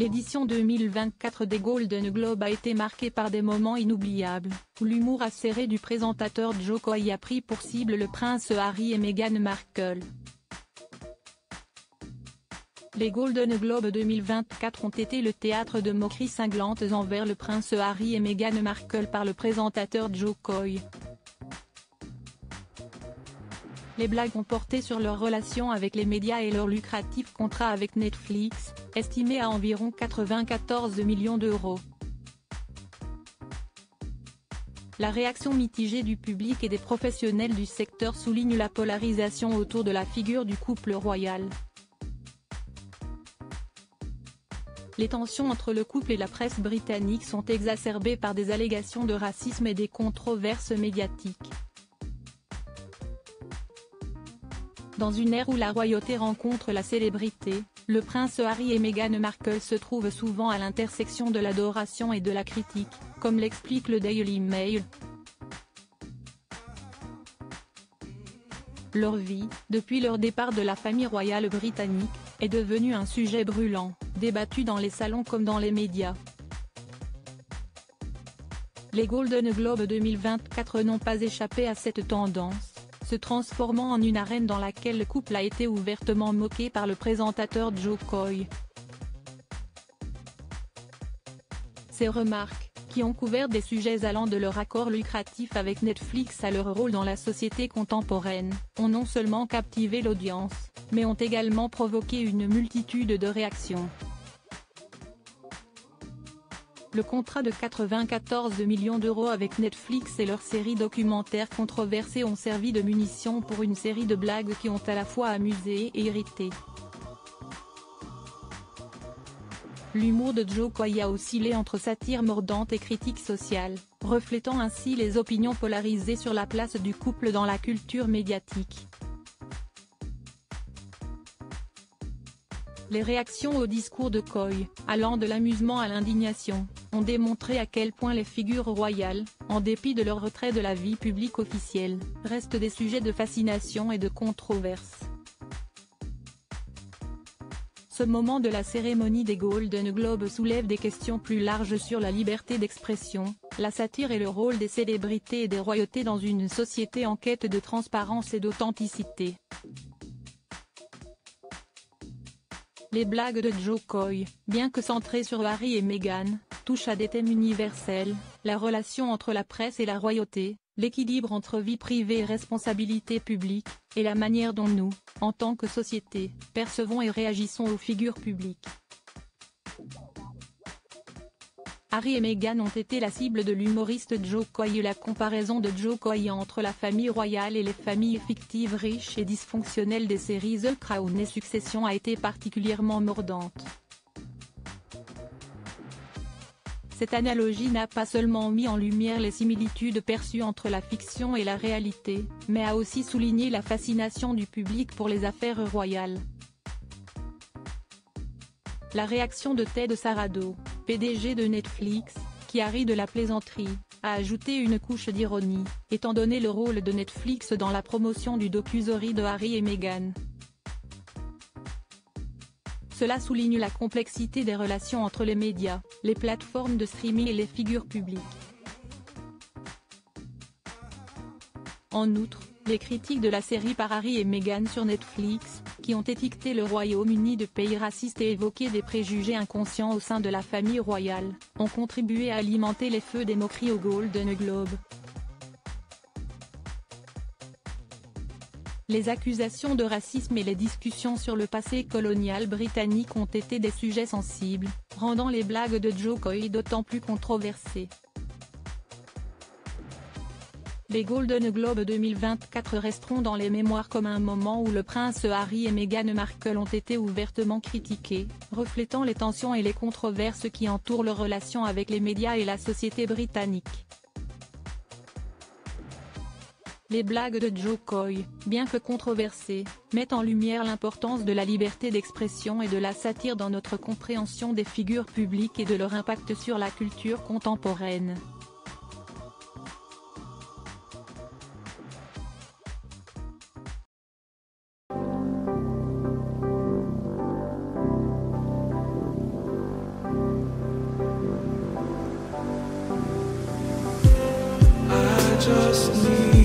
L'édition 2024 des Golden Globes a été marquée par des moments inoubliables, où l'humour acéré du présentateur Joe Coy a pris pour cible le prince Harry et Meghan Markle. Les Golden Globes 2024 ont été le théâtre de moqueries cinglantes envers le prince Harry et Meghan Markle par le présentateur Joe Coy. Les blagues ont porté sur leur relation avec les médias et leur lucratif contrat avec Netflix, estimé à environ 94 millions d'euros. La réaction mitigée du public et des professionnels du secteur souligne la polarisation autour de la figure du couple royal. Les tensions entre le couple et la presse britannique sont exacerbées par des allégations de racisme et des controverses médiatiques. Dans une ère où la royauté rencontre la célébrité, le prince Harry et Meghan Markle se trouvent souvent à l'intersection de l'adoration et de la critique, comme l'explique le Daily Mail. Leur vie, depuis leur départ de la famille royale britannique, est devenue un sujet brûlant, débattu dans les salons comme dans les médias. Les Golden Globes 2024 n'ont pas échappé à cette tendance, se transformant en une arène dans laquelle le couple a été ouvertement moqué par le présentateur Joe Coy. Ces remarques, qui ont couvert des sujets allant de leur accord lucratif avec Netflix à leur rôle dans la société contemporaine, ont non seulement captivé l'audience, mais ont également provoqué une multitude de réactions. Le contrat de 94 millions d'euros avec Netflix et leur série documentaire controversée ont servi de munitions pour une série de blagues qui ont à la fois amusé et irrité. L'humour de Joe Coy a oscillé entre satire mordante et critique sociale, reflétant ainsi les opinions polarisées sur la place du couple dans la culture médiatique. Les réactions au discours de Coy, allant de l'amusement à l'indignation, ont démontré à quel point les figures royales, en dépit de leur retrait de la vie publique officielle, restent des sujets de fascination et de controverse. Ce moment de la cérémonie des Golden Globes soulève des questions plus larges sur la liberté d'expression, la satire et le rôle des célébrités et des royautés dans une société en quête de transparence et d'authenticité. Les blagues de Joe Coy, bien que centrées sur Harry et Meghan, touchent à des thèmes universels, la relation entre la presse et la royauté, l'équilibre entre vie privée et responsabilité publique, et la manière dont nous, en tant que société, percevons et réagissons aux figures publiques. Harry et Meghan ont été la cible de l'humoriste Joe Coy et la comparaison de Joe Coy entre la famille royale et les familles fictives riches et dysfonctionnelles des séries The Crown et Succession a été particulièrement mordante. Cette analogie n'a pas seulement mis en lumière les similitudes perçues entre la fiction et la réalité, mais a aussi souligné la fascination du public pour les affaires royales. La réaction de Ted Sarandos, PDG de Netflix, qui a ri de la plaisanterie, a ajouté une couche d'ironie, étant donné le rôle de Netflix dans la promotion du docu-série de Harry et Meghan. Cela souligne la complexité des relations entre les médias, les plateformes de streaming et les figures publiques. En outre, les critiques de la série par Harry et Meghan sur Netflix, qui ont étiqueté le Royaume-Uni de pays raciste et évoqué des préjugés inconscients au sein de la famille royale, ont contribué à alimenter les feux des moqueries aux Golden Globes. Les accusations de racisme et les discussions sur le passé colonial britannique ont été des sujets sensibles, rendant les blagues de Joe Coy d'autant plus controversées. Les Golden Globes 2024 resteront dans les mémoires comme un moment où le prince Harry et Meghan Markle ont été ouvertement critiqués, reflétant les tensions et les controverses qui entourent leur relation avec les médias et la société britannique. Les blagues de Joe Coy, bien que controversées, mettent en lumière l'importance de la liberté d'expression et de la satire dans notre compréhension des figures publiques et de leur impact sur la culture contemporaine. just me.